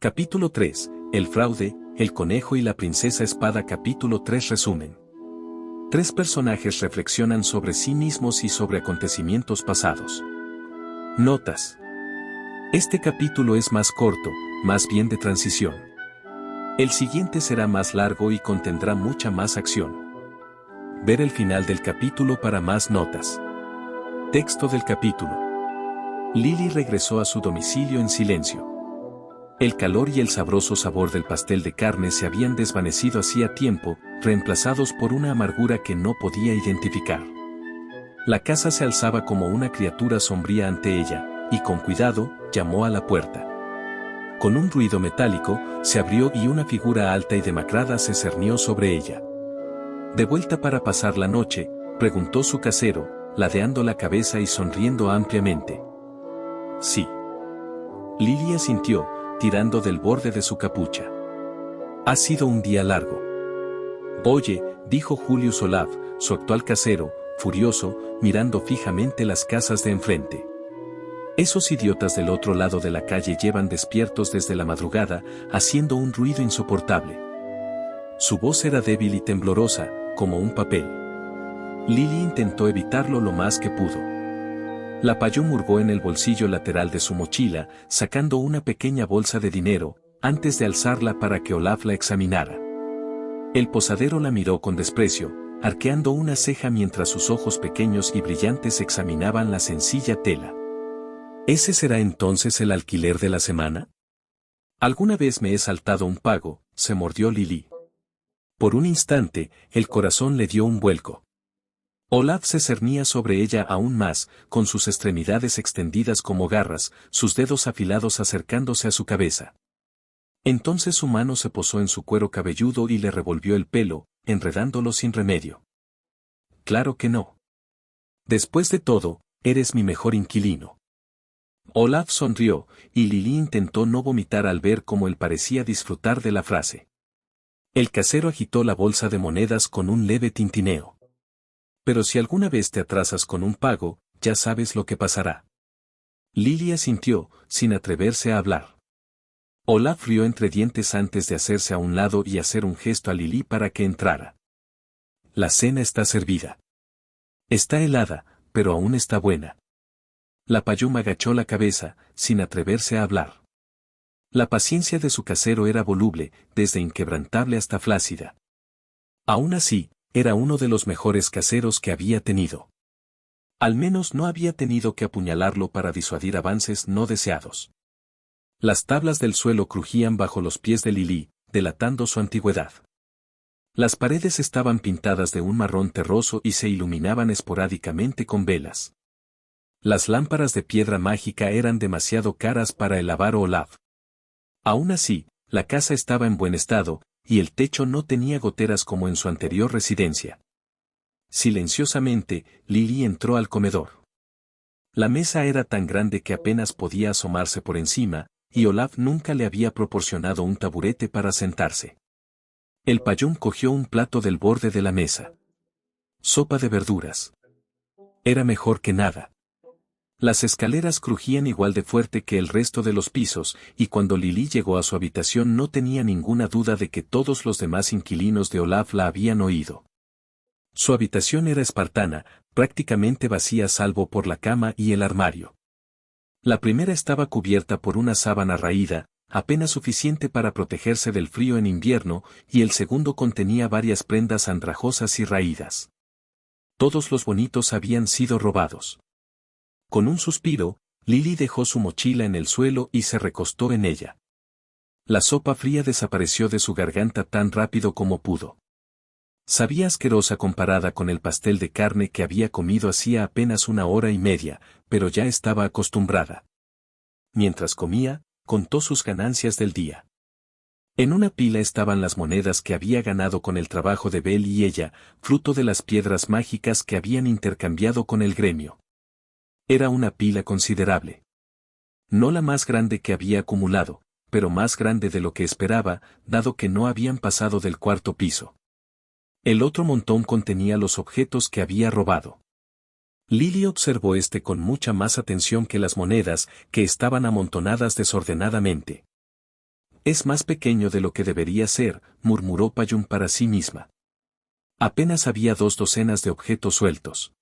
Capítulo 3. El fraude, el conejo y la princesa espada. Capítulo 3. Resumen. Tres personajes reflexionan sobre sí mismos y sobre acontecimientos pasados. Notas. Este capítulo es más corto, más bien de transición. El siguiente será más largo y contendrá mucha más acción. Ver el final del capítulo para más notas. Texto del capítulo. Lily regresó a su domicilio en silencio. El calor y el sabroso sabor del pastel de carne se habían desvanecido hacía tiempo, reemplazados por una amargura que no podía identificar. La casa se alzaba como una criatura sombría ante ella, y con cuidado, llamó a la puerta. Con un ruido metálico, se abrió y una figura alta y demacrada se cernió sobre ella. ¿De vuelta para pasar la noche?, preguntó su casero, ladeando la cabeza y sonriendo ampliamente. Sí. Lily asintió, tirando del borde de su capucha. Ha sido un día largo. Oye, dijo Julius Olaf, su actual casero, furioso, mirando fijamente las casas de enfrente. Esos idiotas del otro lado de la calle llevan despiertos desde la madrugada, haciendo un ruido insoportable. Su voz era débil y temblorosa, como un papel. Lily intentó evitarlo lo más que pudo. La Payón hurgó en el bolsillo lateral de su mochila, sacando una pequeña bolsa de dinero, antes de alzarla para que Olaf la examinara. El posadero la miró con desprecio, arqueando una ceja mientras sus ojos pequeños y brillantes examinaban la sencilla tela. ¿Ese será entonces el alquiler de la semana? Alguna vez me he saltado un pago, se mordió Lily. Por un instante, el corazón le dio un vuelco. Olaf se cernía sobre ella aún más, con sus extremidades extendidas como garras, sus dedos afilados acercándose a su cabeza. Entonces su mano se posó en su cuero cabelludo y le revolvió el pelo, enredándolo sin remedio. Claro que no. Después de todo, eres mi mejor inquilino. Olaf sonrió, y Lily intentó no vomitar al ver cómo él parecía disfrutar de la frase. El casero agitó la bolsa de monedas con un leve tintineo. Pero si alguna vez te atrasas con un pago, ya sabes lo que pasará. Lily asintió, sin atreverse a hablar. Olaf rió entre dientes antes de hacerse a un lado y hacer un gesto a Lily para que entrara. La cena está servida. Está helada, pero aún está buena. La Payón agachó la cabeza, sin atreverse a hablar. La paciencia de su casero era voluble, desde inquebrantable hasta flácida. Aún así, era uno de los mejores caseros que había tenido. Al menos no había tenido que apuñalarlo para disuadir avances no deseados. Las tablas del suelo crujían bajo los pies de Lily, delatando su antigüedad. Las paredes estaban pintadas de un marrón terroso y se iluminaban esporádicamente con velas. Las lámparas de piedra mágica eran demasiado caras para el avaro Olaf. Aún así, la casa estaba en buen estado, y el techo no tenía goteras como en su anterior residencia. Silenciosamente, Lily entró al comedor. La mesa era tan grande que apenas podía asomarse por encima, y Olaf nunca le había proporcionado un taburete para sentarse. El Payón cogió un plato del borde de la mesa. Sopa de verduras. Era mejor que nada. Las escaleras crujían igual de fuerte que el resto de los pisos, y cuando Lily llegó a su habitación no tenía ninguna duda de que todos los demás inquilinos de Olaf la habían oído. Su habitación era espartana, prácticamente vacía salvo por la cama y el armario. La primera estaba cubierta por una sábana raída, apenas suficiente para protegerse del frío en invierno, y el segundo contenía varias prendas andrajosas y raídas. Todos los bonitos habían sido robados. Con un suspiro, Lily dejó su mochila en el suelo y se recostó en ella. La sopa fría desapareció de su garganta tan rápido como pudo. Sabía asquerosa comparada con el pastel de carne que había comido hacía apenas 1 hora y media, pero ya estaba acostumbrada. Mientras comía, contó sus ganancias del día. En una pila estaban las monedas que había ganado con el trabajo de Belle y ella, fruto de las piedras mágicas que habían intercambiado con el gremio. Era una pila considerable. No la más grande que había acumulado, pero más grande de lo que esperaba, dado que no habían pasado del 4.º piso. El otro montón contenía los objetos que había robado. Lily observó con mucha más atención que las monedas, que estaban amontonadas desordenadamente. Es más pequeño de lo que debería ser, murmuró Payún para sí misma. Apenas había 2 docenas de objetos sueltos.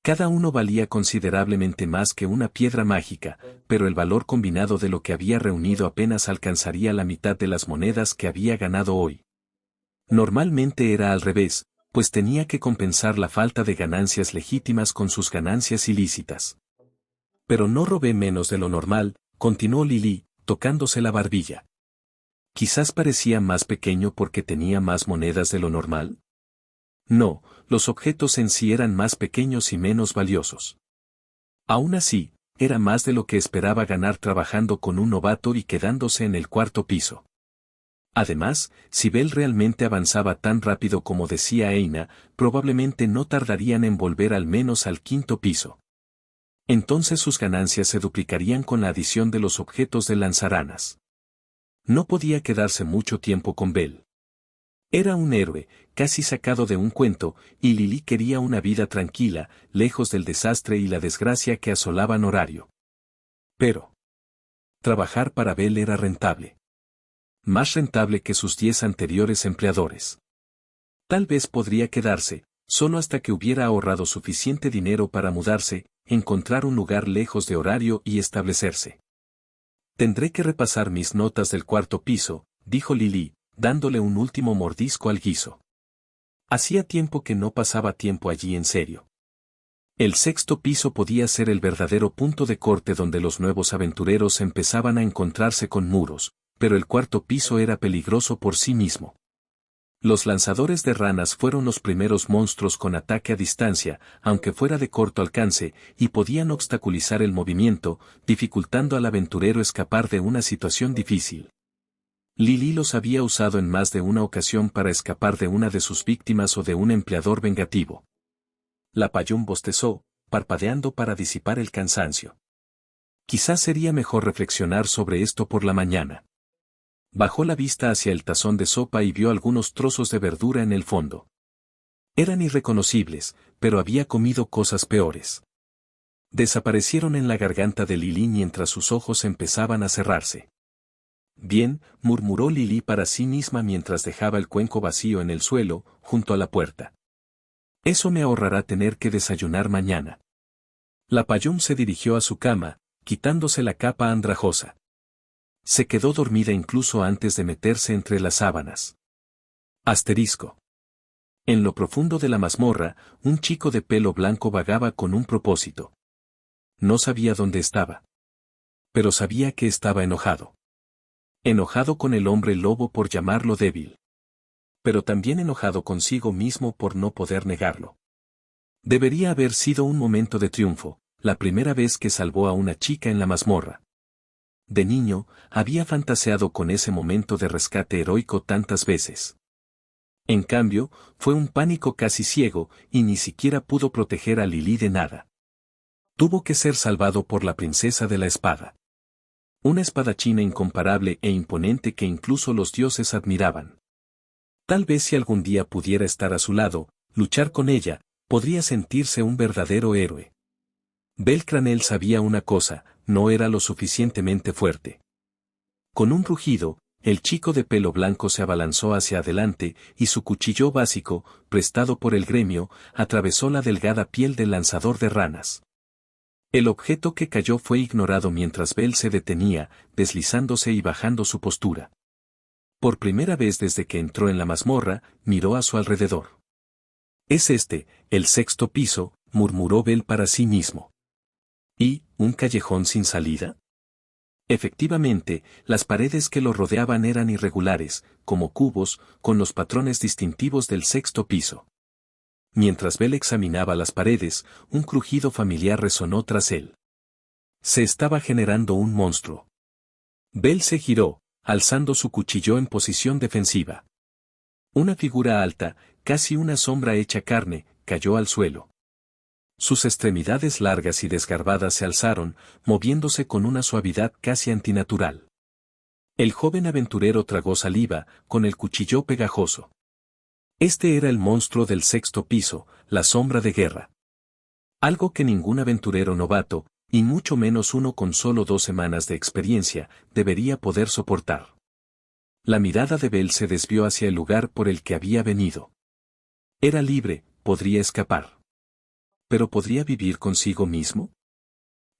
Cada uno valía considerablemente más que una piedra mágica, pero el valor combinado de lo que había reunido apenas alcanzaría la mitad de las monedas que había ganado hoy. Normalmente era al revés, pues tenía que compensar la falta de ganancias legítimas con sus ganancias ilícitas. Pero no robé menos de lo normal, continuó Lili, tocándose la barbilla. Quizás parecía más pequeño porque tenía más monedas de lo normal. No, los objetos en sí eran más pequeños y menos valiosos. Aún así, era más de lo que esperaba ganar trabajando con un novato y quedándose en el 4.º piso. Además, si Bell realmente avanzaba tan rápido como decía Eina, probablemente no tardarían en volver al menos al 5.º piso. Entonces sus ganancias se duplicarían con la adición de los objetos de lanzaranas. No podía quedarse mucho tiempo con Bell. Era un héroe, casi sacado de un cuento, y Lili quería una vida tranquila, lejos del desastre y la desgracia que asolaban Horario. Pero trabajar para Bell era rentable. Más rentable que sus 10 anteriores empleadores. Tal vez podría quedarse, solo hasta que hubiera ahorrado suficiente dinero para mudarse, encontrar un lugar lejos de Horario y establecerse. Tendré que repasar mis notas del 4.º piso, dijo Lili, dándole un último mordisco al guiso. Hacía tiempo que no pasaba tiempo allí en serio. El 6.º piso podía ser el verdadero punto de corte donde los nuevos aventureros empezaban a encontrarse con muros, pero el 4.º piso era peligroso por sí mismo. Los lanzadores de ranas fueron los primeros monstruos con ataque a distancia, aunque fuera de corto alcance, y podían obstaculizar el movimiento, dificultando al aventurero escapar de una situación difícil. Lili los había usado en más de una ocasión para escapar de una de sus víctimas o de un empleador vengativo. La Payún bostezó, parpadeando para disipar el cansancio. Quizás sería mejor reflexionar sobre esto por la mañana. Bajó la vista hacia el tazón de sopa y vio algunos trozos de verdura en el fondo. Eran irreconocibles, pero había comido cosas peores. Desaparecieron en la garganta de Lili mientras sus ojos empezaban a cerrarse. Bien, murmuró Lili para sí misma mientras dejaba el cuenco vacío en el suelo, junto a la puerta. Eso me ahorrará tener que desayunar mañana. La Payún se dirigió a su cama, quitándose la capa andrajosa. Se quedó dormida incluso antes de meterse entre las sábanas. Asterisco. En lo profundo de la mazmorra, un chico de pelo blanco vagaba con un propósito. No sabía dónde estaba. Pero sabía que estaba enojado. Enojado con el hombre lobo por llamarlo débil. Pero también enojado consigo mismo por no poder negarlo. Debería haber sido un momento de triunfo, la primera vez que salvó a una chica en la mazmorra. De niño, había fantaseado con ese momento de rescate heroico tantas veces. En cambio, fue un pánico casi ciego, y ni siquiera pudo proteger a Lili de nada. Tuvo que ser salvado por la princesa de la espada. Una espadachina incomparable e imponente que incluso los dioses admiraban. Tal vez si algún día pudiera estar a su lado, luchar con ella, podría sentirse un verdadero héroe. Belcranel sabía una cosa, no era lo suficientemente fuerte. Con un rugido, el chico de pelo blanco se abalanzó hacia adelante y su cuchillo básico, prestado por el gremio, atravesó la delgada piel del lanzador de ranas. El objeto que cayó fue ignorado mientras Bell se detenía, deslizándose y bajando su postura. Por primera vez desde que entró en la mazmorra, miró a su alrededor. «Es este, el 6.º piso», murmuró Bell para sí mismo. ¿Y, un callejón sin salida? Efectivamente, las paredes que lo rodeaban eran irregulares, como cubos, con los patrones distintivos del 6.º piso. Mientras Bell examinaba las paredes, un crujido familiar resonó tras él. Se estaba generando un monstruo. Bell se giró, alzando su cuchillo en posición defensiva. Una figura alta, casi una sombra hecha carne, cayó al suelo. Sus extremidades largas y desgarbadas se alzaron, moviéndose con una suavidad casi antinatural. El joven aventurero tragó saliva, con el cuchillo pegajoso. Este era el monstruo del 6.º piso, la sombra de guerra. Algo que ningún aventurero novato, y mucho menos uno con solo 2 semanas de experiencia, debería poder soportar. La mirada de Bel se desvió hacia el lugar por el que había venido. Era libre, podría escapar. ¿Pero podría vivir consigo mismo?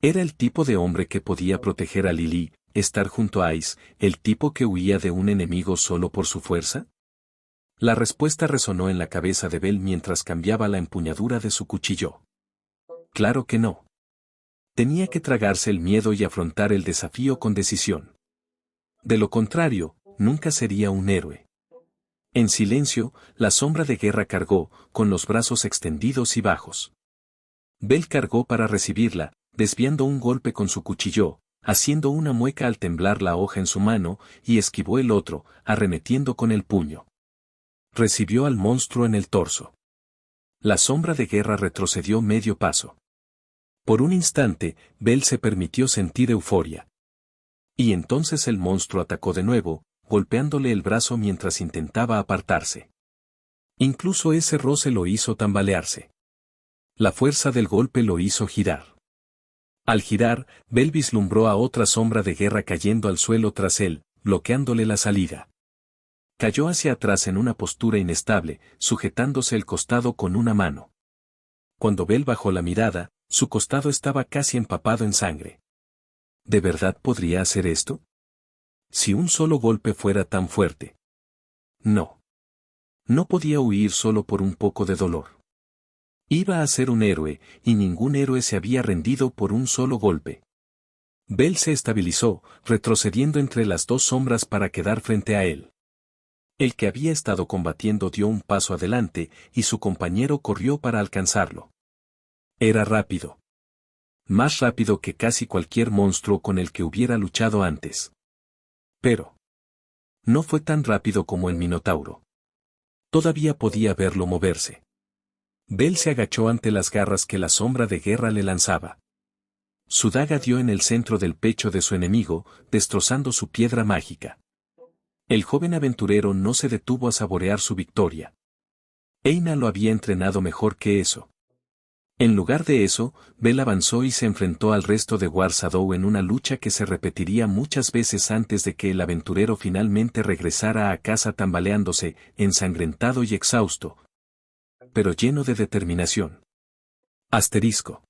¿Era el tipo de hombre que podía proteger a Lily, estar junto a Ice, el tipo que huía de un enemigo solo por su fuerza? La respuesta resonó en la cabeza de Bel mientras cambiaba la empuñadura de su cuchillo. Claro que no. Tenía que tragarse el miedo y afrontar el desafío con decisión. De lo contrario, nunca sería un héroe. En silencio, la sombra de guerra cargó, con los brazos extendidos y bajos. Bel cargó para recibirla, desviando un golpe con su cuchillo, haciendo una mueca al temblar la hoja en su mano, y esquivó el otro, arremetiendo con el puño. Recibió al monstruo en el torso. La sombra de guerra retrocedió medio paso. Por un instante, Bel se permitió sentir euforia. Y entonces el monstruo atacó de nuevo, golpeándole el brazo mientras intentaba apartarse. Incluso ese roce lo hizo tambalearse. La fuerza del golpe lo hizo girar. Al girar, Bel vislumbró a otra sombra de guerra cayendo al suelo tras él, bloqueándole la salida. Cayó hacia atrás en una postura inestable, sujetándose el costado con una mano. Cuando Bel bajó la mirada, su costado estaba casi empapado en sangre. ¿De verdad podría hacer esto? Si un solo golpe fuera tan fuerte. No. No podía huir solo por un poco de dolor. Iba a ser un héroe, y ningún héroe se había rendido por un solo golpe. Bel se estabilizó, retrocediendo entre las dos sombras para quedar frente a él. El que había estado combatiendo dio un paso adelante, y su compañero corrió para alcanzarlo. Era rápido. Más rápido que casi cualquier monstruo con el que hubiera luchado antes. Pero no fue tan rápido como el Minotauro. Todavía podía verlo moverse. Bel se agachó ante las garras que la sombra de guerra le lanzaba. Su daga dio en el centro del pecho de su enemigo, destrozando su piedra mágica. El joven aventurero no se detuvo a saborear su victoria. Eina lo había entrenado mejor que eso. En lugar de eso, Bel avanzó y se enfrentó al resto de War-Shadow en una lucha que se repetiría muchas veces antes de que el aventurero finalmente regresara a casa tambaleándose, ensangrentado y exhausto, pero lleno de determinación. Asterisco.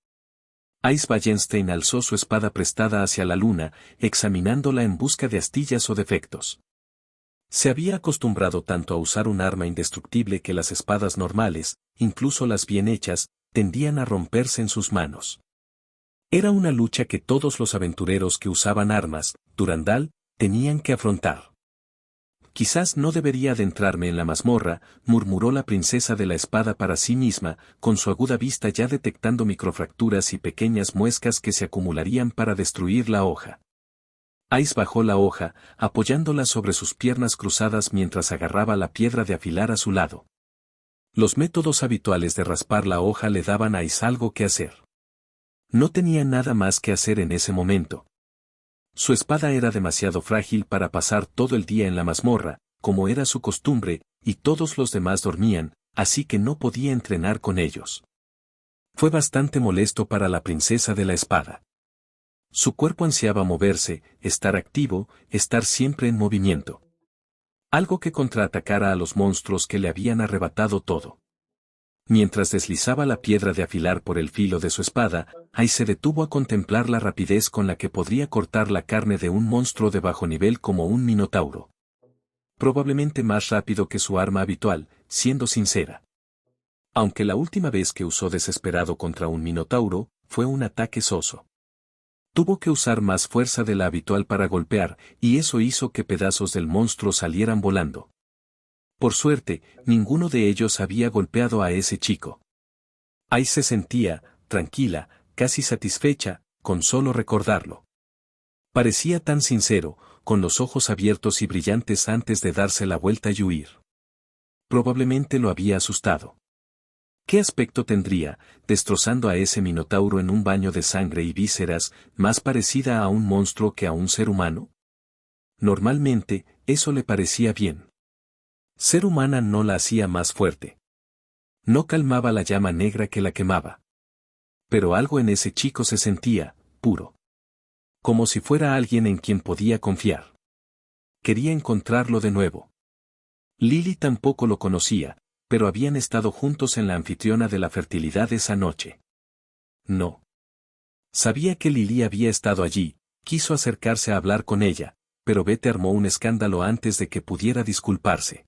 Ice Wallenstein alzó su espada prestada hacia la luna, examinándola en busca de astillas o defectos. Se había acostumbrado tanto a usar un arma indestructible que las espadas normales, incluso las bien hechas, tendían a romperse en sus manos. Era una lucha que todos los aventureros que usaban armas, Durandal, tenían que afrontar. Quizás no debería adentrarme en la mazmorra, murmuró la princesa de la espada para sí misma, con su aguda vista ya detectando microfracturas y pequeñas muescas que se acumularían para destruir la hoja. Ice bajó la hoja, apoyándola sobre sus piernas cruzadas mientras agarraba la piedra de afilar a su lado. Los métodos habituales de raspar la hoja le daban a Ice algo que hacer. No tenía nada más que hacer en ese momento. Su espada era demasiado frágil para pasar todo el día en la mazmorra, como era su costumbre, y todos los demás dormían, así que no podía entrenar con ellos. Fue bastante molesto para la princesa de la espada. Su cuerpo ansiaba moverse, estar activo, estar siempre en movimiento. Algo que contraatacara a los monstruos que le habían arrebatado todo. Mientras deslizaba la piedra de afilar por el filo de su espada, Ai se detuvo a contemplar la rapidez con la que podría cortar la carne de un monstruo de bajo nivel como un minotauro. Probablemente más rápido que su arma habitual, siendo sincera. Aunque la última vez que usó desesperado contra un minotauro, fue un ataque soso. Tuvo que usar más fuerza de la habitual para golpear, y eso hizo que pedazos del monstruo salieran volando. Por suerte, ninguno de ellos había golpeado a ese chico. Ai se sentía, tranquila, casi satisfecha, con solo recordarlo. Parecía tan sincero, con los ojos abiertos y brillantes antes de darse la vuelta y huir. Probablemente lo había asustado. ¿Qué aspecto tendría, destrozando a ese minotauro en un baño de sangre y vísceras, más parecida a un monstruo que a un ser humano? Normalmente, eso le parecía bien. Ser humana no la hacía más fuerte. No calmaba la llama negra que la quemaba. Pero algo en ese chico se sentía, puro. Como si fuera alguien en quien podía confiar. Quería encontrarlo de nuevo. Lily tampoco lo conocía, pero habían estado juntos en la anfitriona de la fertilidad esa noche. No. Sabía que Lily había estado allí, quiso acercarse a hablar con ella, pero Beth armó un escándalo antes de que pudiera disculparse.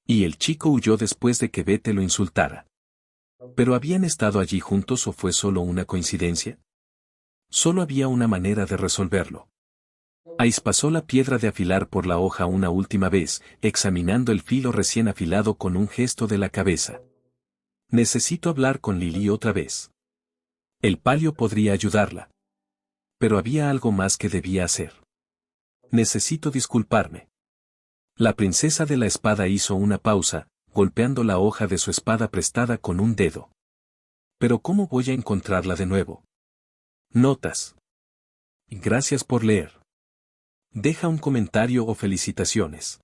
Y el chico huyó después de que Beth lo insultara. ¿Pero habían estado allí juntos o fue solo una coincidencia? Solo había una manera de resolverlo. Ice pasó la piedra de afilar por la hoja una última vez, examinando el filo recién afilado con un gesto de la cabeza. Necesito hablar con Lily otra vez. El palio podría ayudarla. Pero había algo más que debía hacer. Necesito disculparme. La princesa de la espada hizo una pausa, golpeando la hoja de su espada prestada con un dedo. Pero ¿cómo voy a encontrarla de nuevo? Notas. Gracias por leer. Deja un comentario o felicitaciones.